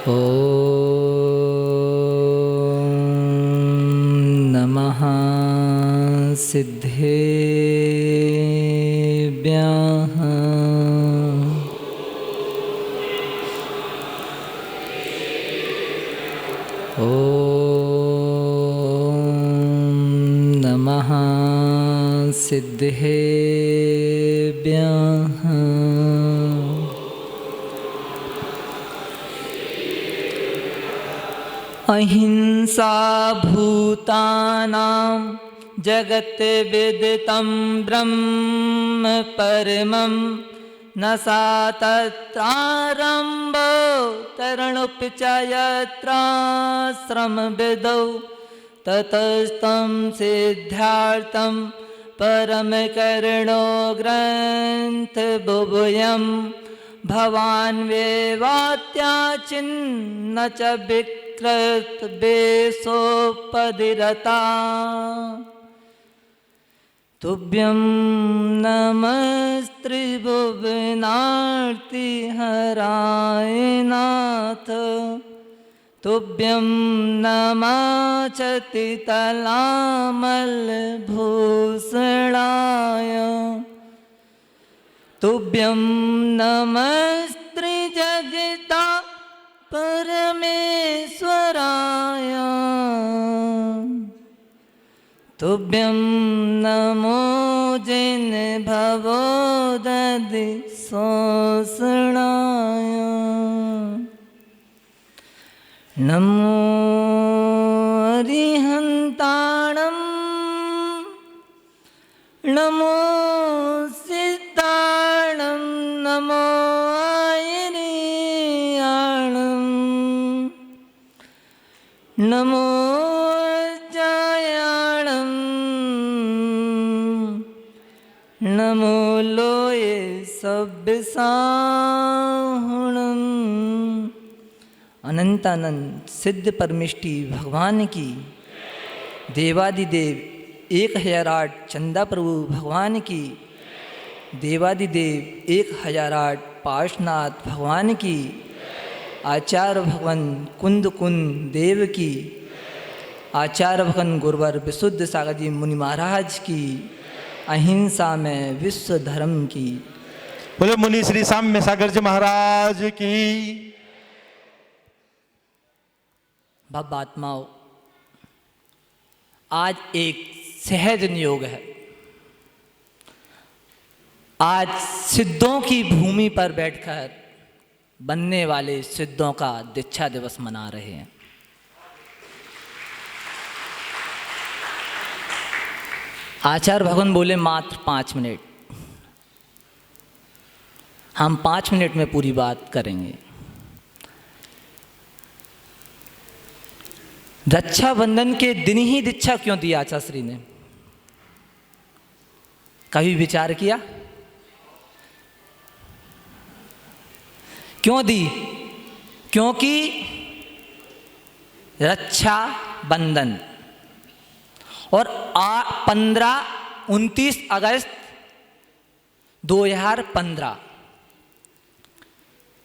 ॐ नमः सिद्धेभ्यः। ॐ नमः सिद्धेभ्यः। अहिंसा भूतानां जगत् विदितं ब्रह्म परमं न सा तत्रारम्भो तरणुपि च यत्राश्रमविदौ ततस्तं सिद्ध्यार्थं परमकरुणो ग्रन्थबुभुयं भवान् वेवात्याचिन्न च विकृत बेसोपदिरता। तुभ्यं नमस्त्रिभुवनार्तिहराय नाथ। तुभ्यं नमश्चतितलामलभूषणाय। तुभ्यं नमस्त्रिजगता परमेश्वराय। तुभ्यं नमो जिनभवोदधिशोषणाय। नमो अरिहन्ताणं नमो सिद्धाणं नमो आयनीयाणं नमो जयाणं नमो लोये सब्बसाहुणम्। अनंतानंद सिद्ध परमेष्टि भगवान की, देवादिदेव 1008 चंदा प्रभु भगवान की, देवादिदेव 1008 पार्श्वनाथ भगवान की, आचार्य भगवान कुंद कुंद देव की, आचार्य भगवान गुरुवर विशुद्ध सागर जी मुनि महाराज की, अहिंसा में विश्व धर्म की। बोले मुनि श्री साम्य सागर जी महाराज की। भव आत्माओं, आज एक सहज नियोग है। आज सिद्धों की भूमि पर बैठकर बनने वाले सिद्धों का दीक्षा दिवस मना रहे हैं। आचार्य भगवान बोले मात्र 5 मिनट। हम 5 मिनट में पूरी बात करेंगे। रक्षाबंधन के दिन ही दीक्षा क्यों दी आचार्य श्री ने? कभी विचार किया क्यों दी? क्योंकि रक्षा बंधन और 29 अगस्त 2015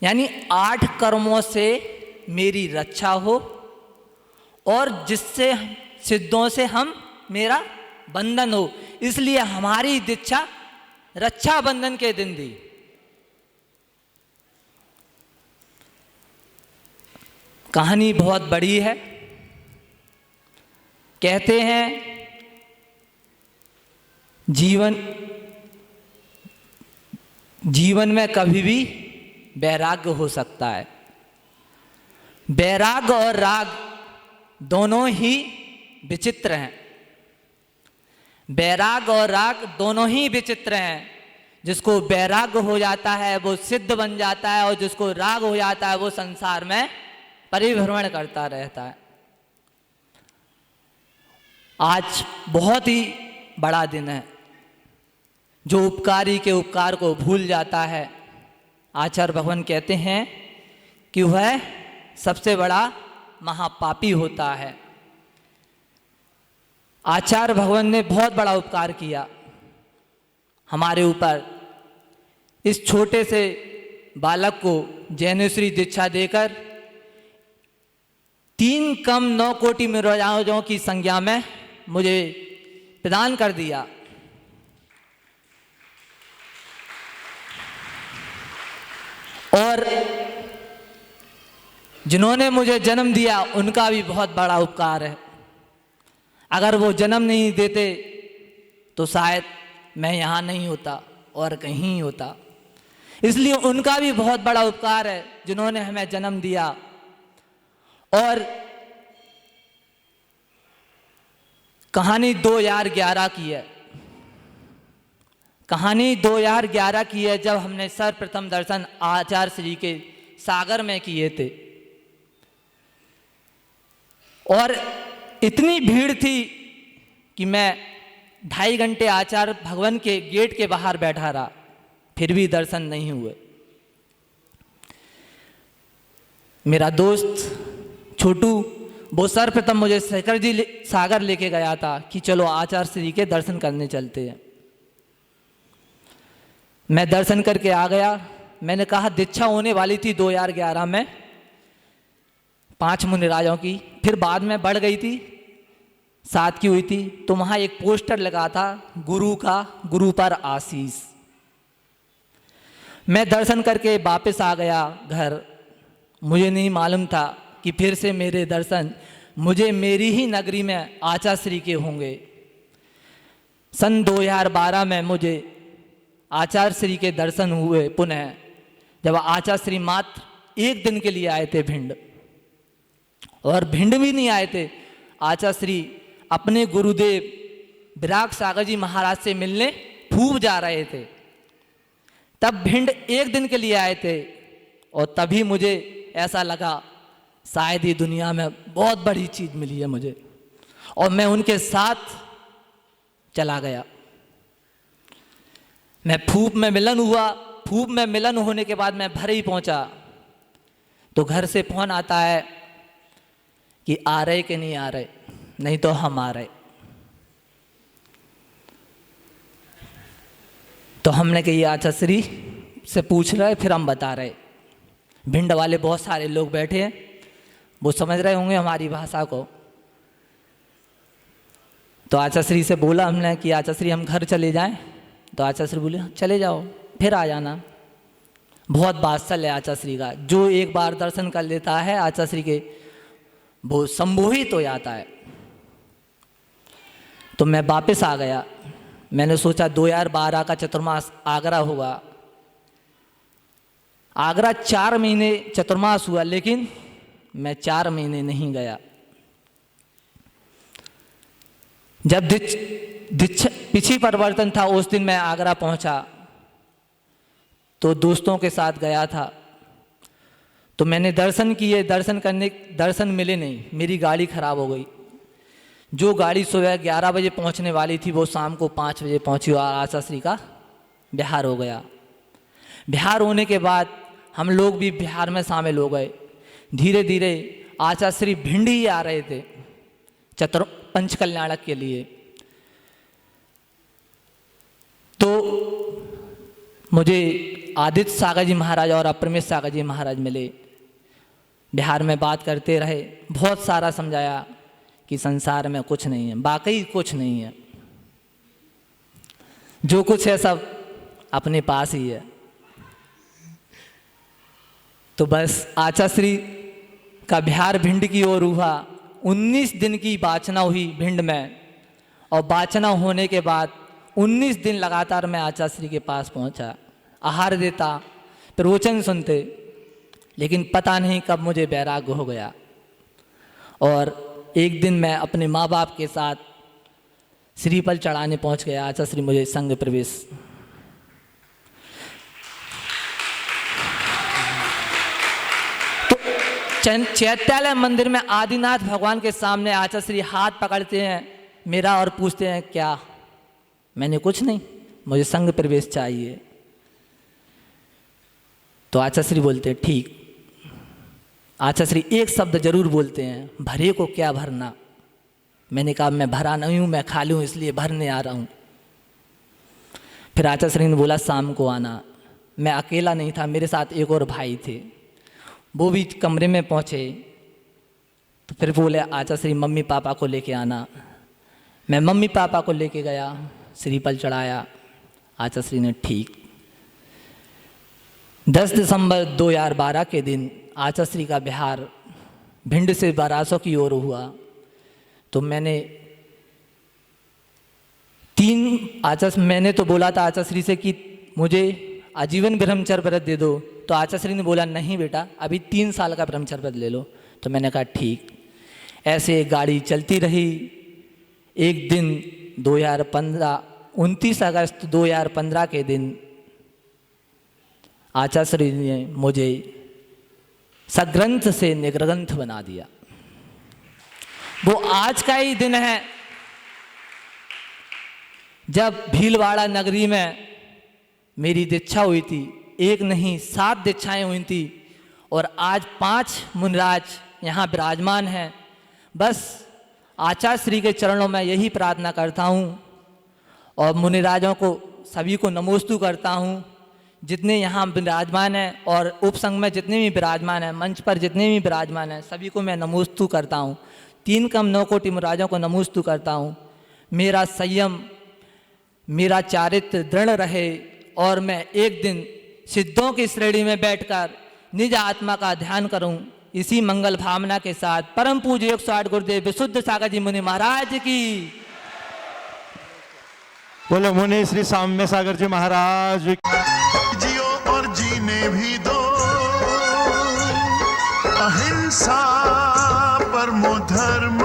यानी 8 कर्मों से मेरी रक्षा हो और जिससे सिद्धों से हम मेरा बंधन हो, इसलिए हमारी दीक्षा रक्षा बंधन के दिन दी। कहानी बहुत बड़ी है। कहते हैं जीवन में कभी भी वैराग्य हो सकता है। वैराग्य और राग दोनों ही विचित्र हैं। वैराग और राग दोनों ही विचित्र हैं। जिसको वैराग हो जाता है वो सिद्ध बन जाता है और जिसको राग हो जाता है वो संसार में परिभ्रमण करता रहता है। आज बहुत ही बड़ा दिन है। जो उपकारी के उपकार को भूल जाता है, आचार्य भगवान कहते हैं कि वह सबसे बड़ा महापापी होता है। आचार्य भगवान ने बहुत बड़ा उपकार किया हमारे ऊपर। इस छोटे से बालक को जैनेश्वरी दीक्षा देकर 3 कम 9 कोटि महाराजों की संज्ञा में मुझे प्रदान कर दिया। और जिन्होंने मुझे जन्म दिया उनका भी बहुत बड़ा उपकार है। अगर वो जन्म नहीं देते तो शायद मैं यहाँ नहीं होता और कहीं होता। इसलिए उनका भी बहुत बड़ा उपकार है जिन्होंने हमें जन्म दिया। और कहानी 2011 की है। कहानी 2011 की है, जब हमने सर्वप्रथम दर्शन आचार्य श्री के सागर में किए थे। और इतनी भीड़ थी कि मैं 2.5 घंटे आचार्य भवन के गेट के बाहर बैठा रहा, फिर भी दर्शन नहीं हुए। मेरा दोस्त छोटू वो सर्वप्रथम मुझे सागर लेके गया था कि चलो आचार्य श्री के दर्शन करने चलते हैं। मैं दर्शन करके आ गया। मैंने कहा दीक्षा होने वाली थी 2011 में 5 मुनिराजों की, फिर बाद में बढ़ गई थी, 7 की हुई थी। तो वहाँ एक पोस्टर लगा था गुरु का, गुरु पर आशीष। मैं दर्शन करके वापस आ गया घर। मुझे नहीं मालूम था कि फिर से मेरे दर्शन मुझे मेरी ही नगरी में आचार्य श्री के होंगे। सन 2012 में मुझे आचार्य श्री के दर्शन हुए पुनः, जब आचार्य श्री मात्र 1 दिन के लिए आए थे भिंड। और भिंड भी नहीं आए थे, आचार्य श्री अपने गुरुदेव विराग सागर जी महाराज से मिलने फूब जा रहे थे। तब भिंड 1 दिन के लिए आए थे। और तभी मुझे ऐसा लगा शायद ही दुनिया में बहुत बड़ी चीज़ मिली है मुझे। और मैं उनके साथ चला गया। मैं फूब में मिलन हुआ। फूब में मिलन होने के बाद मैं भरे ही पहुंचा तो घर से फोन आता है कि आ रहे कि नहीं आ रहे, नहीं तो हम आ रहे। तो हमने कही आचार्य श्री से पूछ रहे, फिर हम बता रहे। भिंड वाले बहुत सारे लोग बैठे हैं, वो समझ रहे होंगे हमारी भाषा को। तो आचार्य श्री से बोला हमने कि आचार्य श्री हम घर चले जाएं। तो आचार्य श्री बोले चले जाओ, फिर आ जाना। बहुत वात्सल्य है आचार्य श्री का। जो एक बार दर्शन कर लेता है आचार्य श्री के, वो संमोहित हो जाता है। तो मैं वापस आ गया। मैंने सोचा 2012 का चतुर्मास आगरा होगा। आगरा 4 महीने चतुर्मास हुआ, लेकिन मैं 4 महीने नहीं गया। जब पिछी परिवर्तन था उस दिन मैं आगरा पहुंचा तो दोस्तों के साथ गया था। तो मैंने दर्शन किए, दर्शन मिले नहीं, मेरी गाड़ी खराब हो गई। जो गाड़ी सुबह 11 बजे पहुंचने वाली थी वो शाम को 5 बजे पहुंची और आचार्य श्री का बिहार हो गया। बिहार होने के बाद हम लोग भी बिहार में शामिल हो गए। धीरे धीरे आचार्य श्री भिंड ही आ रहे थे पंचकल्याणक के लिए। तो मुझे आदित्य सागर जी महाराज और अप्रमेश सागर जी महाराज मिले। बिहार में बात करते रहे, बहुत सारा समझाया कि संसार में कुछ नहीं है, वाकई कुछ नहीं है। जो कुछ है सब अपने पास ही है। तो बस आचार्य श्री का बिहार भिंड की ओर हुआ। 19 दिन की वाचना हुई भिंड में, और वाचना होने के बाद 19 दिन लगातार मैं आचार्य श्री के पास पहुंचा, आहार देता, प्रवचन सुनते। लेकिन पता नहीं कब मुझे वैराग्य हो गया। और एक दिन मैं अपने माँ बाप के साथ श्रीफल चढ़ाने पहुंच गया। आचार्य श्री मुझे संघ प्रवेश। तो चैत्यालय मंदिर में आदिनाथ भगवान के सामने आचार्य श्री हाथ पकड़ते हैं मेरा और पूछते हैं क्या? मैंने कुछ नहीं, मुझे संघ प्रवेश चाहिए। तो आचार्य श्री बोलते हैं ठीक। आचार्य श्री एक शब्द जरूर बोलते हैं, भरे को क्या भरना। मैंने कहा मैं भरा नहीं हूं, मैं खाली हूं, इसलिए भरने आ रहा हूं। फिर आचार्य श्री ने बोला शाम को आना। मैं अकेला नहीं था, मेरे साथ एक और भाई थे। वो भी कमरे में पहुंचे। तो फिर बोले आचा श्री मम्मी पापा को लेके आना। मैं मम्मी पापा को लेके गया, श्रीफल चढ़ाया। आचा श्री ने ठीक। 10 दिसंबर 2012 के दिन आचा श्री का बिहार भिंड से बारासों की ओर हुआ। तो मैंने मैंने तो बोला था आचा श्री से कि मुझे आजीवन ब्रह्मचर्य व्रत दे दो। तो आचा श्री ने बोला नहीं बेटा, अभी 3 साल का ब्रह्मचर्य व्रत ले लो। तो मैंने कहा ठीक। ऐसे गाड़ी चलती रही। एक दिन 29 अगस्त 2015 के दिन आचा श्री ने मुझे सग्रंथ से निग्रंथ बना दिया। वो आज का ही दिन है जब भीलवाड़ा नगरी में मेरी दीक्षा हुई थी। 1 नहीं 7 दीक्षाएं हुई थी और आज 5 मुनिराज यहाँ विराजमान हैं। बस आचार्य श्री के चरणों में यही प्रार्थना करता हूँ और मुनिराजों को सभी को नमोस्तु करता हूँ। जितने यहाँ विराजमान हैं और उपसंघ में जितने भी विराजमान हैं, मंच पर जितने भी विराजमान हैं, सभी को मैं नमोस्तु करता हूँ। 3 कम 9 कोटि मुनिराजों को नमोस्तु करता हूँ। मेरा संयम, मेरा चारित्र दृढ़ रहे और मैं एक दिन सिद्धों की श्रेणी में बैठकर निज आत्मा का ध्यान करूं। इसी मंगल भावना के साथ परम पूज्य 108 गुरुदेव विशुद्ध सागर जी मुनि महाराज की। बोलो मुनि श्री साम्य सागर जी महाराज। जियो और जीने भी दो, अहिंसा परमो धर्म।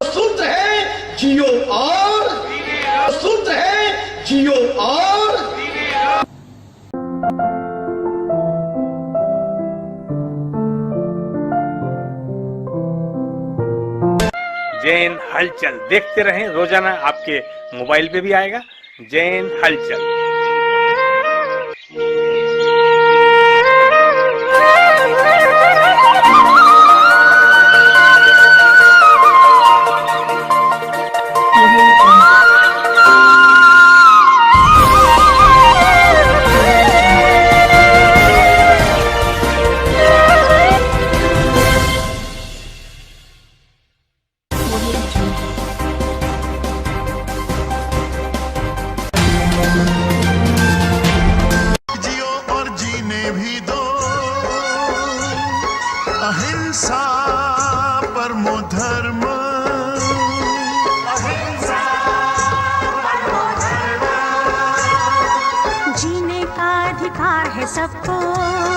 सूत्र है जियो और, सूत्र है जियो और। जैन हलचल देखते रहें, रोजाना आपके मोबाइल पे भी आएगा जैन हलचल। जियो और जीने भी दो, अहिंसा परमो धर्म। जीने का अधिकार है सबको।